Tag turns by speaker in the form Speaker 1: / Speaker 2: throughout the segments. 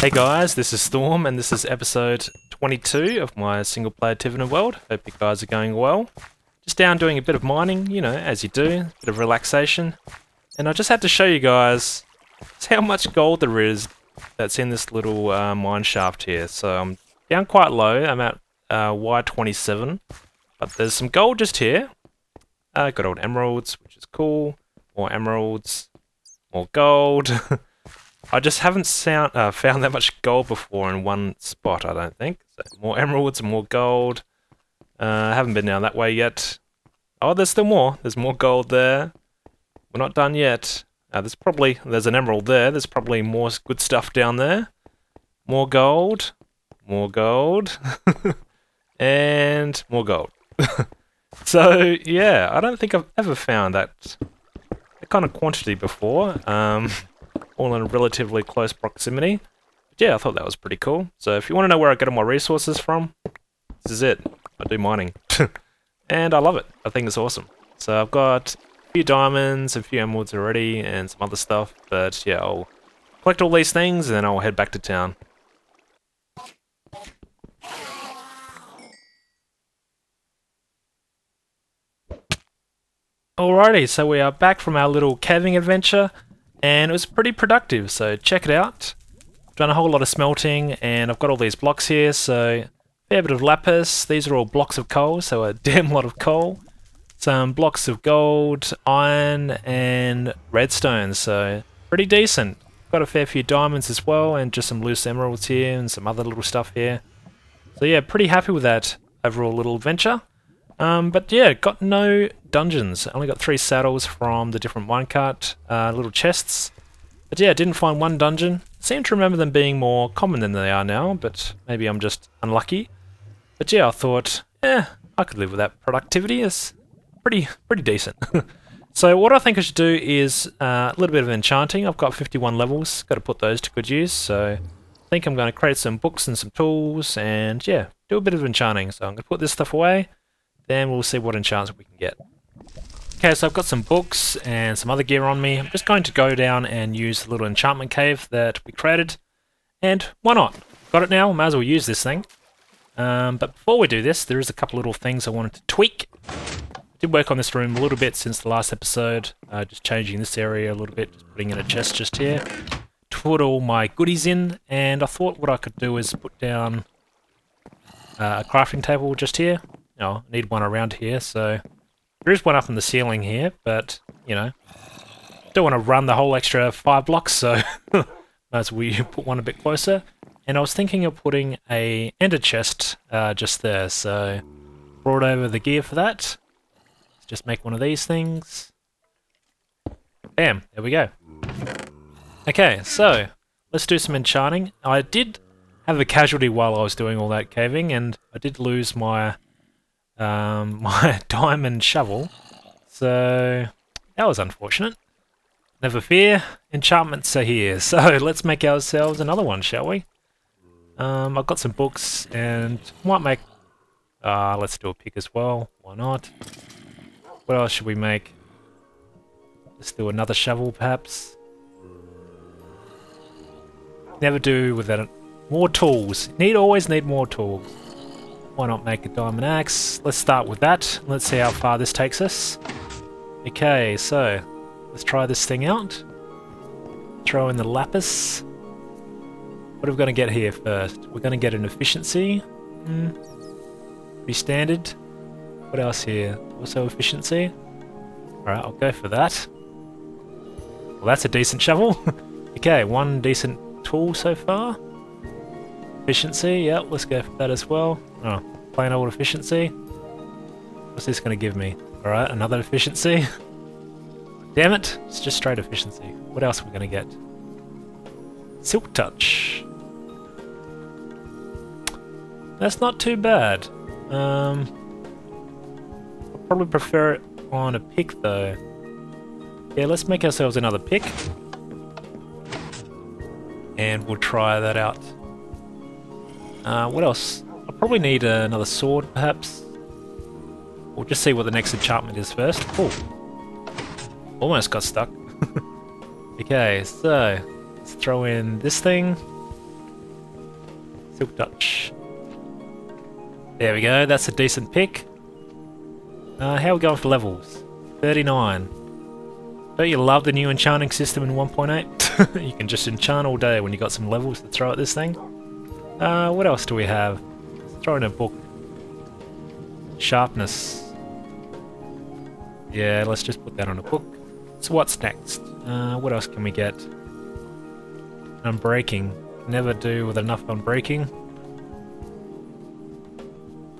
Speaker 1: Hey guys, this is Storm and this is episode 22 of my single player Tiveden world. Hope you guys are going well. Just down doing a bit of mining, you know, as you do, a bit of relaxation. And I just had to show you guys how much gold there is that's in this little mine shaft here. So I'm down quite low, I'm at Y27, but there's some gold just here. Got old emeralds, which is cool. More emeralds, more gold. I just haven't found that much gold before in one spot, I don't think. So more emeralds and more gold. I haven't been down that way yet. Oh, there's still more. There's more gold there. We're not done yet. There's an emerald there. There's probably more good stuff down there. More gold. More gold. And more gold. So, yeah, I don't think I've ever found that kind of quantity before. All in relatively close proximity. But yeah, I thought that was pretty cool. So if you want to know where I get all my resources from, this is it. I do mining. And I love it. I think it's awesome. So I've got a few diamonds, a few emeralds already, and some other stuff. But yeah, I'll collect all these things and then I'll head back to town. Alrighty, so we are back from our little caving adventure. And it was pretty productive, so check it out. I've done a whole lot of smelting, and I've got all these blocks here, so fair bit of lapis. These are all blocks of coal, so a damn lot of coal. Some blocks of gold, iron, and redstone, so pretty decent. Got a fair few diamonds as well, and just some loose emeralds here, and some other little stuff here. So yeah, pretty happy with that overall little adventure. But yeah, got no dungeons. Only got 3 saddles from the different minecart little chests. But yeah, didn't find one dungeon. Seem to remember them being more common than they are now, but maybe I'm just unlucky. But yeah, I thought, I could live with that productivity. It's pretty decent. So what I think I should do is a little bit of enchanting. I've got 51 levels. Got to put those to good use. So I think I'm going to create some books and some tools, and yeah, do a bit of enchanting. So I'm going to put this stuff away. Then we'll see what enchants we can get. Okay, so I've got some books and some other gear on me. I'm just going to go down and use the little enchantment cave that we created. And why not? Got it now, might as well use this thing. But before we do this, there is a couple little things I wanted to tweak. I did work on this room a little bit since the last episode. Just changing this area a little bit, just putting in a chest just here. To put all my goodies in, and I thought what I could do is put down a crafting table just here. I need one around here, so there is one up in the ceiling here, but, you know, don't want to run the whole extra 5 blocks, so might as well put one a bit closer. And I was thinking of putting a ender chest just there, so brought over the gear for that. Let's just make one of these things. Bam, there we go. Okay, so let's do some enchanting. I did have a casualty while I was doing all that caving, and I did lose my my diamond shovel, so that was unfortunate. Never fear, enchantments are here, so let's make ourselves another one, shall we? I've got some books and might make, let's do a pick as well, why not? What else should we make? Let's do another shovel perhaps. Never do without it. More tools, always need more tools. Why not make a diamond axe? Let's start with that. Let's see how far this takes us. Okay, so let's try this thing out. Throw in the lapis. What are we going to get here first? We're going to get an efficiency. Pretty standard. What else here? Also efficiency. Alright, I'll go for that. Well, that's a decent shovel. Okay, one decent tool so far. Efficiency, yep, let's go for that as well. Oh, plain old efficiency. What's this going to give me? Alright, another efficiency. Damn it, it's just straight efficiency. What else are we going to get? Silk touch. That's not too bad. I'd probably prefer it on a pick though. Yeah, let's make ourselves another pick. And we'll try that out. What else? I'll probably need another sword, perhaps. We'll just see what the next enchantment is first. Oh, almost got stuck. Okay, so let's throw in this thing. Silk Dutch. There we go, that's a decent pick. How are we going for levels? 39. Don't you love the new enchanting system in 1.8? You can just enchant all day when you got some levels to throw at this thing. What else do we have? Let's throw in a book. Sharpness. Yeah, let's just put that on a book. So what's next? What else can we get? Unbreaking. Never do with enough unbreaking.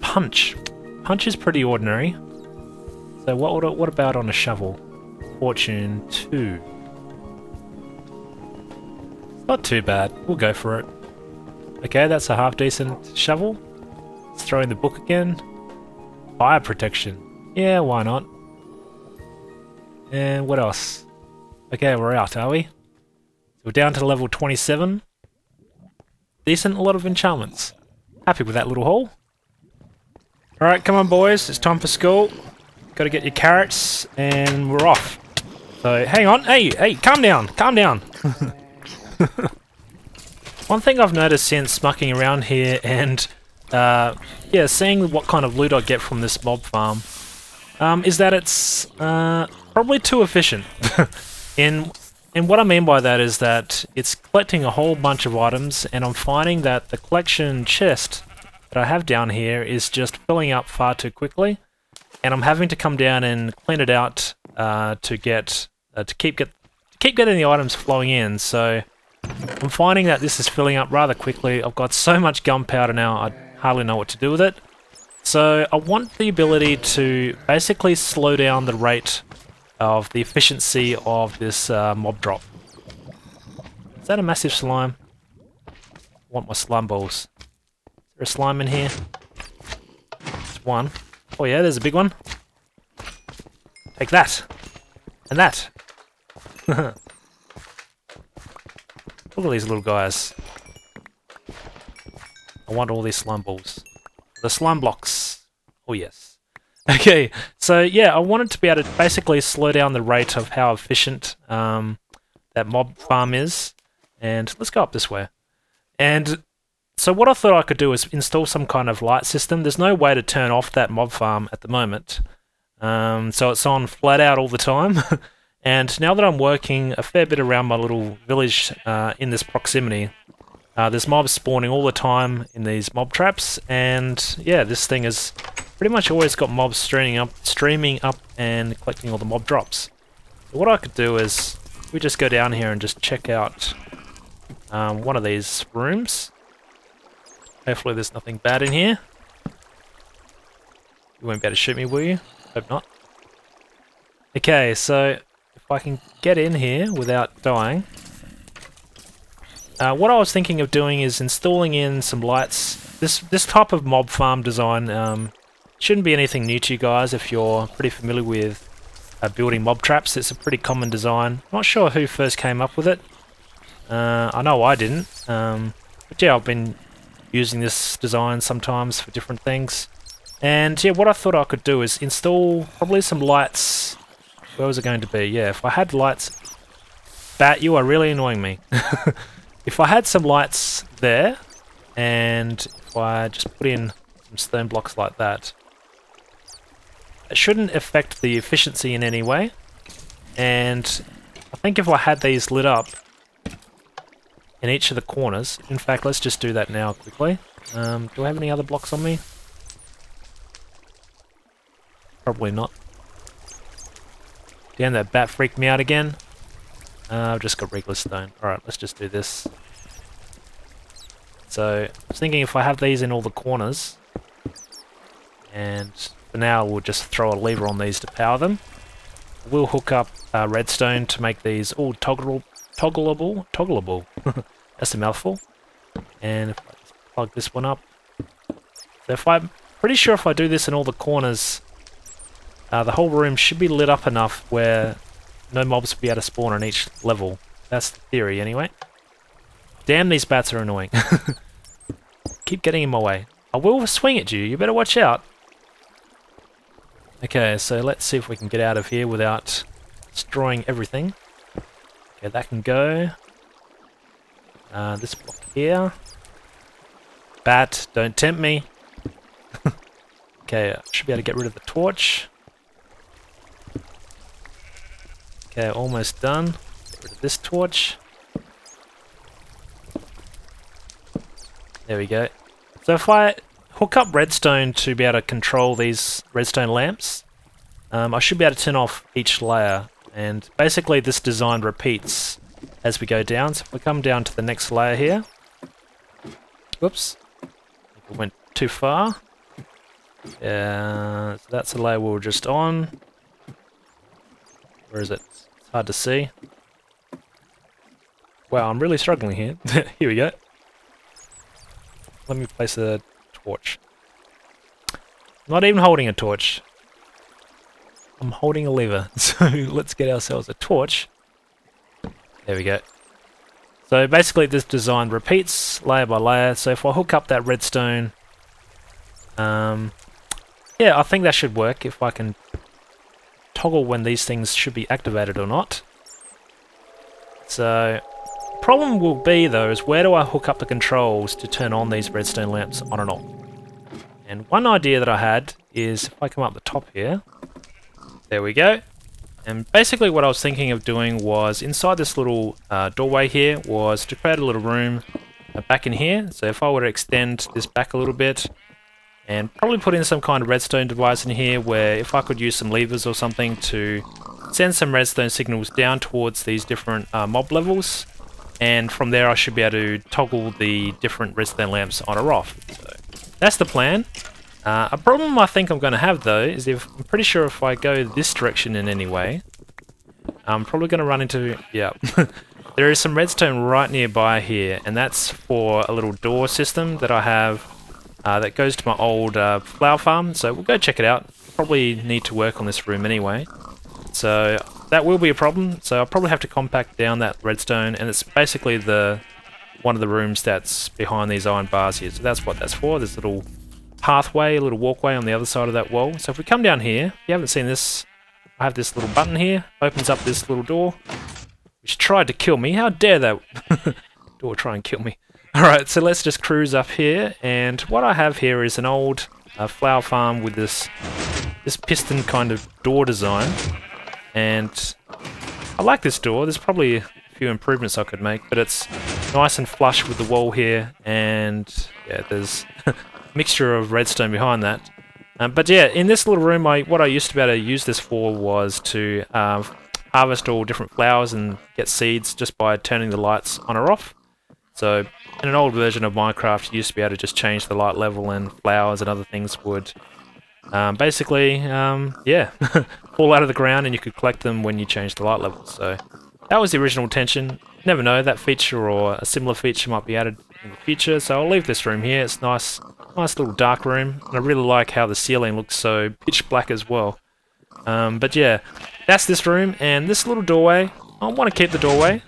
Speaker 1: Punch. Punch is pretty ordinary. So what about on a shovel? Fortune 2. Not too bad. We'll go for it. Okay, that's a half decent shovel. Let's throw in the book again. Fire protection. Yeah, why not? And what else? Okay, we're out, are we? So we're down to level 27. Decent, a lot of enchantments. Happy with that little haul. Alright, come on boys, it's time for school. Gotta get your carrots, and we're off. So, hang on, hey, calm down, calm down. One thing I've noticed since mucking around here and, yeah, seeing what kind of loot I get from this mob farm, is that it's, probably too efficient. And what I mean by that is that it's collecting a whole bunch of items, and I'm finding that the collection chest that I have down here is just filling up far too quickly, and I'm having to come down and clean it out to keep getting the items flowing in. So I'm finding that this is filling up rather quickly. I've got so much gunpowder now, I hardly know what to do with it. So I want the ability to basically slow down the rate of the efficiency of this mob drop. Is that a massive slime? I want my slime balls. Is there a slime in here? There's one. Oh yeah, there's a big one. Take that! And that! Look at these little guys. I want all these slime balls. The slime blocks. Oh yes. Okay, so yeah, I wanted to be able to basically slow down the rate of how efficient that mob farm is. And let's go up this way. And so what I thought I could do is install some kind of light system. There's no way to turn off that mob farm at the moment. So it's on flat out all the time. And now that I'm working a fair bit around my little village in this proximity, there's mobs spawning all the time in these mob traps. And yeah, this thing is pretty much always got mobs streaming up and collecting all the mob drops. So what I could do is we just go down here and just check out one of these rooms. Hopefully there's nothing bad in here. You won't be able to shoot me, will you? Hope not. Okay, so if I can get in here without dying. What I was thinking of doing is installing in some lights. This type of mob farm design shouldn't be anything new to you guys if you're pretty familiar with building mob traps. It's a pretty common design. Not sure who first came up with it. I know I didn't. But yeah, I've been using this design sometimes for different things. And yeah, what I thought I could do is install probably some lights. Where was it going to be? Yeah, if I had lights... Bat, you are really annoying me. If I had some lights there, and if I just put in some stone blocks like that, it shouldn't affect the efficiency in any way. And I think if I had these lit up in each of the corners, in fact, let's just do that now quickly. Do I have any other blocks on me? Probably not. Damn, that bat freaked me out again. I've just got regular stone. Alright, let's just do this. So, I was thinking if I have these in all the corners, and for now we'll just throw a lever on these to power them. We'll hook up redstone to make these all toggleable. That's a mouthful. And if I just plug this one up. So if I'm pretty sure if I do this in all the corners, the whole room should be lit up enough where no mobs will be able to spawn on each level. That's the theory anyway. Damn, these bats are annoying. Keep getting in my way. I will swing at you, you better watch out. Okay, so let's see if we can get out of here without destroying everything. Okay, that can go. This block here. Bat, don't tempt me. Okay, I should be able to get rid of the torch. Okay, almost done. Get rid of this torch. There we go. So if I hook up redstone to be able to control these redstone lamps, I should be able to turn off each layer. And basically this design repeats as we go down. So if we come down to the next layer here. Whoops. I went too far. So that's the layer we were just on. Where is it? It's hard to see. Wow, I'm really struggling here. Here we go. Let me place a torch. Not even holding a torch. I'm holding a lever. So let's get ourselves a torch. There we go. So basically this design repeats layer by layer. So if I hook up that redstone, yeah, I think that should work if I can toggle when these things should be activated or not. So problem will be though is where do I hook up the controls to turn on these redstone lamps on and off? And one idea that I had is if I come up the top here, there we go. And basically what I was thinking of doing was inside this little doorway here was to create a little room back in here. So if I were to extend this back a little bit and probably put in some kind of redstone device in here where if I could use some levers or something to send some redstone signals down towards these different mob levels, and from there I should be able to toggle the different redstone lamps on or off. So that's the plan. A problem I think I'm going to have though is I'm pretty sure if I go this direction in any way, I'm probably going to run into, yeah, there is some redstone right nearby here, and that's for a little door system that I have that goes to my old flower farm, so we'll go check it out. Probably need to work on this room anyway, so that will be a problem. So I'll probably have to compact down that redstone, and it's basically one of the rooms that's behind these iron bars here. So that's what that's for. There's a little pathway, a little walkway on the other side of that wall. So if we come down here, if you haven't seen this, I have this little button here, opens up this little door, which tried to kill me. How dare that door try and kill me? Alright, so let's just cruise up here, and what I have here is an old flower farm with this piston kind of door design, and I like this door. There's probably a few improvements I could make, but it's nice and flush with the wall here, and yeah, there's a mixture of redstone behind that. But yeah, in this little room, what I used to be able to use this for was to harvest all different flowers and get seeds just by turning the lights on or off. So in an old version of Minecraft, you used to be able to just change the light level, and flowers and other things would basically, yeah, fall out of the ground, and you could collect them when you change the light level. So that was the original intention. Never know, that feature or a similar feature might be added in the future. So I'll leave this room here. It's nice little dark room, and I really like how the ceiling looks so pitch black as well. But yeah, that's this room, and this little doorway, I want to keep the doorway.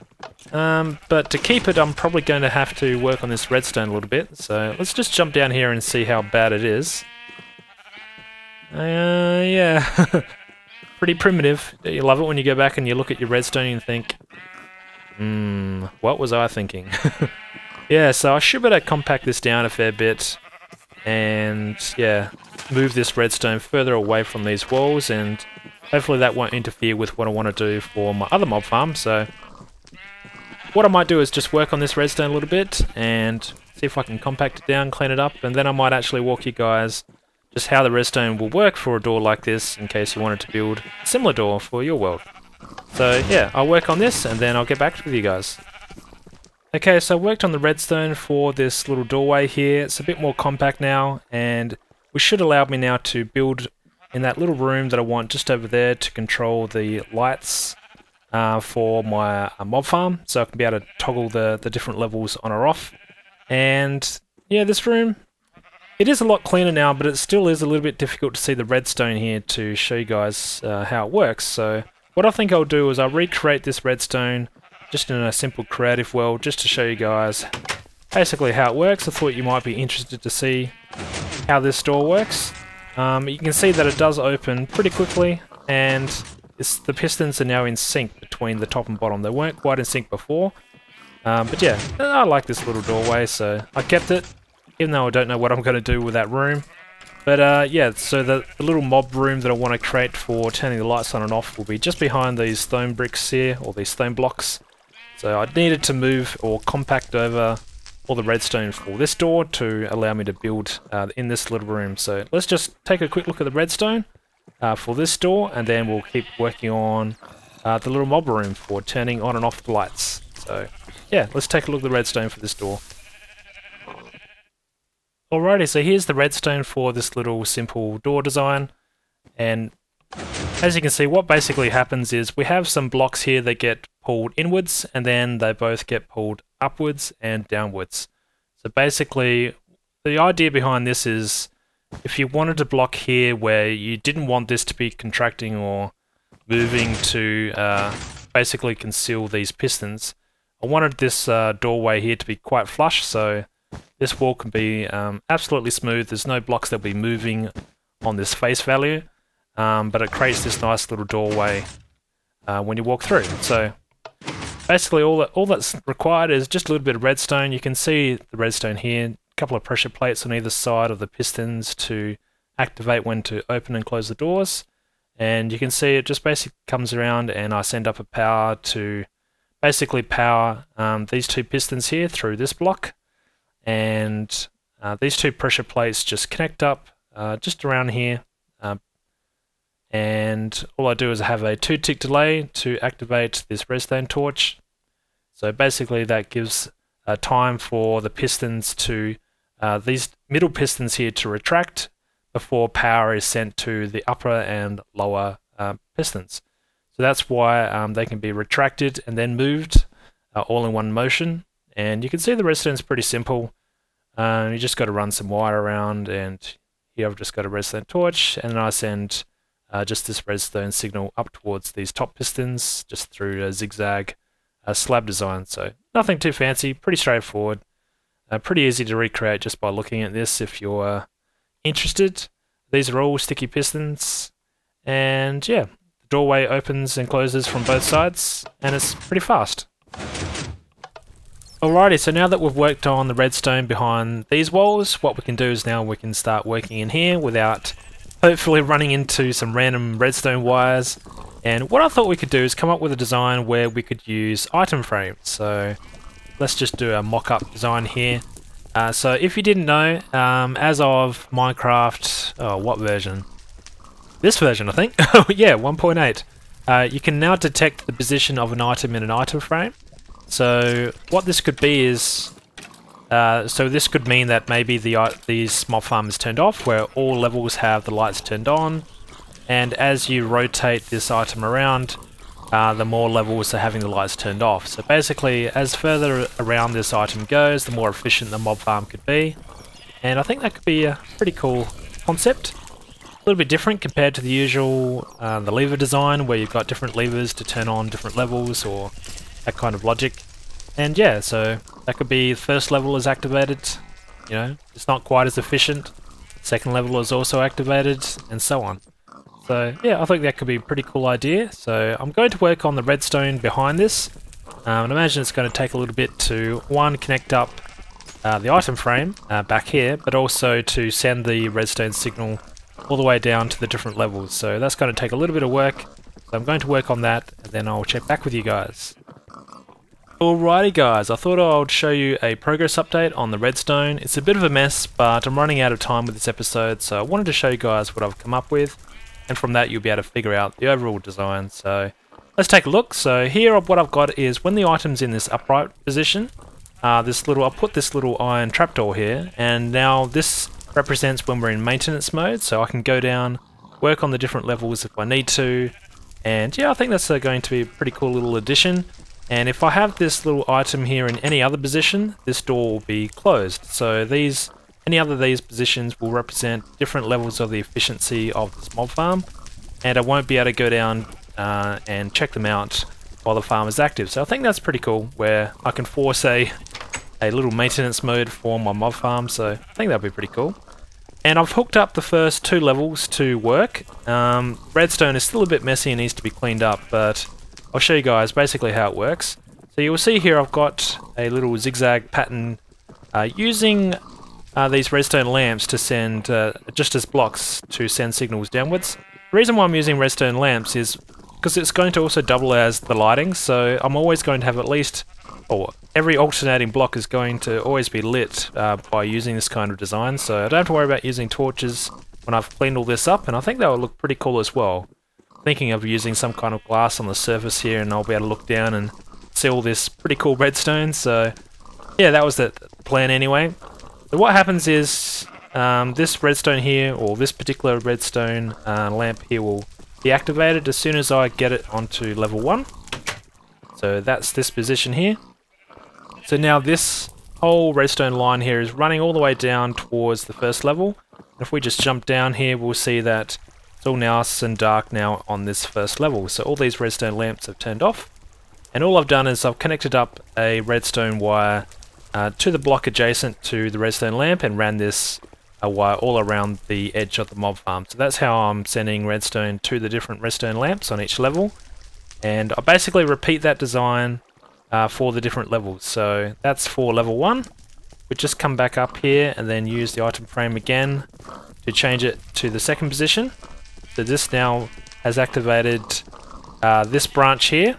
Speaker 1: But to keep it, I'm probably going to have to work on this redstone a little bit. So let's just jump down here and see how bad it is. Yeah, pretty primitive. You love it when you go back and you look at your redstone and think, what was I thinking? Yeah, so I should better compact this down a fair bit, and yeah, move this redstone further away from these walls, and hopefully that won't interfere with what I want to do for my other mob farm. So what I might do is just work on this redstone a little bit and see if I can compact it down, clean it up, and then I might actually walk you guys just how the redstone will work for a door like this in case you wanted to build a similar door for your world. So yeah, I'll work on this and then I'll get back with you guys. Okay, so I worked on the redstone for this little doorway here. It's a bit more compact now, and which should allow me now to build in that little room that I want just over there to control the lights for my mob farm, so I can be able to toggle the different levels on or off. And yeah, this room, it is a lot cleaner now, but it still is a little bit difficult to see the redstone here to show you guys how it works. So what I think I'll do is I'll recreate this redstone just in a simple creative world, just to show you guys basically how it works. I thought you might be interested to see how this door works. You can see that it does open pretty quickly, and the pistons are now in sync between the top and bottom. They weren't quite in sync before, but yeah, I like this little doorway, so I kept it. even though I don't know what I'm going to do with that room. But yeah, so the little mob room that I want to create for turning the lights on and off will be just behind these stone bricks here, or these stone blocks. So I needed to move or compact over all the redstone for this door to allow me to build in this little room. So let's just take a quick look at the redstone for this door, and then we'll keep working on the little mob room for turning on and off the lights. So yeah, let's take a look at the redstone for this door. Alrighty, so here's the redstone for this little simple door design, and as you can see, what basically happens is we have some blocks here that get pulled inwards, and then they both get pulled upwards and downwards. So basically, the idea behind this is if you wanted a block here where you didn't want this to be contracting or moving to basically conceal these pistons, I wanted this doorway here to be quite flush, so this wall can be absolutely smooth. There's no blocks that'll be moving on this face value, but it creates this nice little doorway when you walk through. So basically all that's required is just a little bit of redstone. You can see the redstone here, a couple of pressure plates on either side of the pistons to activate when to open and close the doors. And you can see it just basically comes around, and I send up a power to basically power these two pistons here through this block. And these two pressure plates just connect up just around here, and all I do is I have a 2-tick delay to activate this redstone torch. So basically that gives time for the pistons to, these middle pistons here to retract before power is sent to the upper and lower pistons. So that's why they can be retracted and then moved all in one motion. And you can see the redstone's pretty simple. You just got to run some wire around, and here I've just got a redstone torch, and then I send just this redstone signal up towards these top pistons just through a zigzag slab design. So nothing too fancy, pretty straightforward, pretty easy to recreate just by looking at this if you're interested. These are all sticky pistons, and yeah, the doorway opens and closes from both sides, and it's pretty fast. Alrighty, so now that we've worked on the redstone behind these walls, what we can do is now we can start working in here without hopefully running into some random redstone wires. And what I thought we could do is come up with a design where we could use item frames. So let's just do a mock-up design here. So if you didn't know, as of Minecraft, what version? This version, I think. Yeah, 1.8. You can now detect the position of an item in an item frame. So what this could be is, so this could mean that maybe these mob farm is turned off, where all levels have the lights turned on, and as you rotate this item around, the more levels are having the lights turned off. So basically, as further around this item goes, the more efficient the mob farm could be, and I think that could be a pretty cool concept. A little bit different compared to the usual the lever design, where you've got different levers to turn on different levels, or that kind of logic. And yeah, so that could be the first level is activated, you know, it's not quite as efficient. Second level is also activated, and so on. So yeah, I think that could be a pretty cool idea. So I'm going to work on the redstone behind this. And imagine it's going to take a little bit to, one, connect up the item frame back here, but also to send the redstone signal all the way down to the different levels. So that's going to take a little bit of work. So I'm going to work on that, and then I'll check back with you guys. Alrighty guys, I thought I would show you a progress update on the redstone. It's a bit of a mess, but I'm running out of time with this episode, so I wanted to show you guys what I've come up with, and from that you'll be able to figure out the overall design. So let's take a look. So here what I've got is when the item's in this upright position, I'll put this little iron trapdoor here, and now this represents when we're in maintenance mode, so I can go down, work on the different levels if I need to, and yeah, I think that's going to be a pretty cool little addition. And if I have this little item here in any other position, this door will be closed. So any other of these positions will represent different levels of the efficiency of this mob farm, and I won't be able to go down and check them out while the farm is active. So I think that's pretty cool, where I can force a little maintenance mode for my mob farm, so I think that'd be pretty cool. And I've hooked up the first 2 levels to work. Redstone is still a bit messy and needs to be cleaned up, but I'll show you guys basically how it works. So you'll see here I've got a little zigzag pattern using these redstone lamps to send, just as blocks to send signals downwards. The reason why I'm using redstone lamps is because it's going to also double as the lighting, so I'm always going to have at least, or every alternating block is going to always be lit by using this kind of design, so I don't have to worry about using torches when I've cleaned all this up, and I think that will look pretty cool as well. Thinking of using some kind of glass on the surface here, and I'll be able to look down and see all this pretty cool redstone, so yeah, that was the plan anyway. So what happens is, this redstone here, or this particular redstone lamp here will be activated as soon as I get it onto level 1. So that's this position here. So now this whole redstone line here is running all the way down towards the first level. If we just jump down here, we'll see that it's all nice and dark now on this first level. So all these redstone lamps have turned off. And all I've done is I've connected up a redstone wire to the block adjacent to the redstone lamp and ran this wire all around the edge of the mob farm. So that's how I'm sending redstone to the different redstone lamps on each level. And I basically repeat that design for the different levels. So that's for level 1. We just come back up here and then use the item frame again to change it to the second position. So this now has activated this branch here.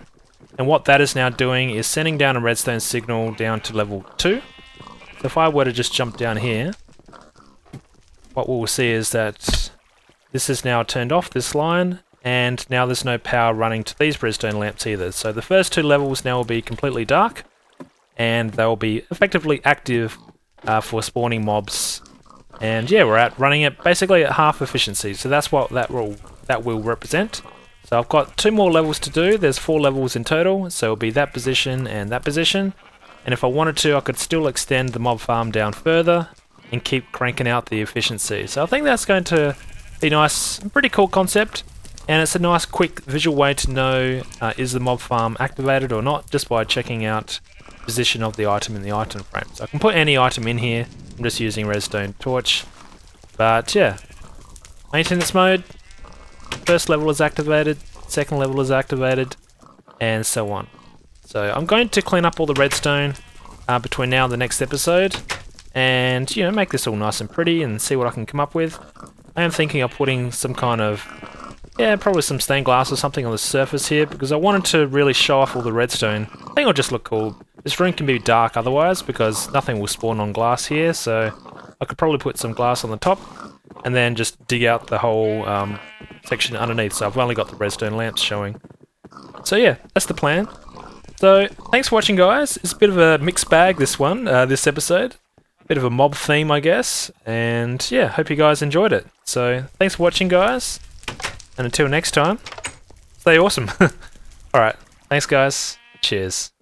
Speaker 1: And what that is now doing is sending down a redstone signal down to level 2. So if I were to just jump down here, what we'll see is that this is now turned off, this line, and now there's no power running to these redstone lamps either. So the first 2 levels now will be completely dark, and they will be effectively active for spawning mobs. And yeah, we're running it basically at half efficiency, so that's what that will represent. So I've got 2 more levels to do. There's 4 levels in total, so it'll be that position and that position. And if I wanted to, I could still extend the mob farm down further and keep cranking out the efficiency. So I think that's going to be nice, pretty cool concept, and it's a nice quick visual way to know is the mob farm activated or not, just by checking out the position of the item in the item frame. So I can put any item in here. I'm just using redstone torch, but yeah, maintenance mode, first level is activated, second level is activated, and so on. So I'm going to clean up all the redstone between now and the next episode, and you know, make this all nice and pretty and see what I can come up with. I am thinking of putting some kind of, yeah, probably some stained glass or something on the surface here, because I wanted to really show off all the redstone. I think it'll just look cool. This room can be dark otherwise, because nothing will spawn on glass here, so I could probably put some glass on the top and then just dig out the whole section underneath. So I've only got the redstone lamps showing. So yeah, that's the plan. So thanks for watching, guys. It's a bit of a mixed bag, this one, this episode. Bit of a mob theme, I guess, and yeah, hope you guys enjoyed it. So thanks for watching, guys, and until next time, stay awesome. Alright, thanks guys, cheers.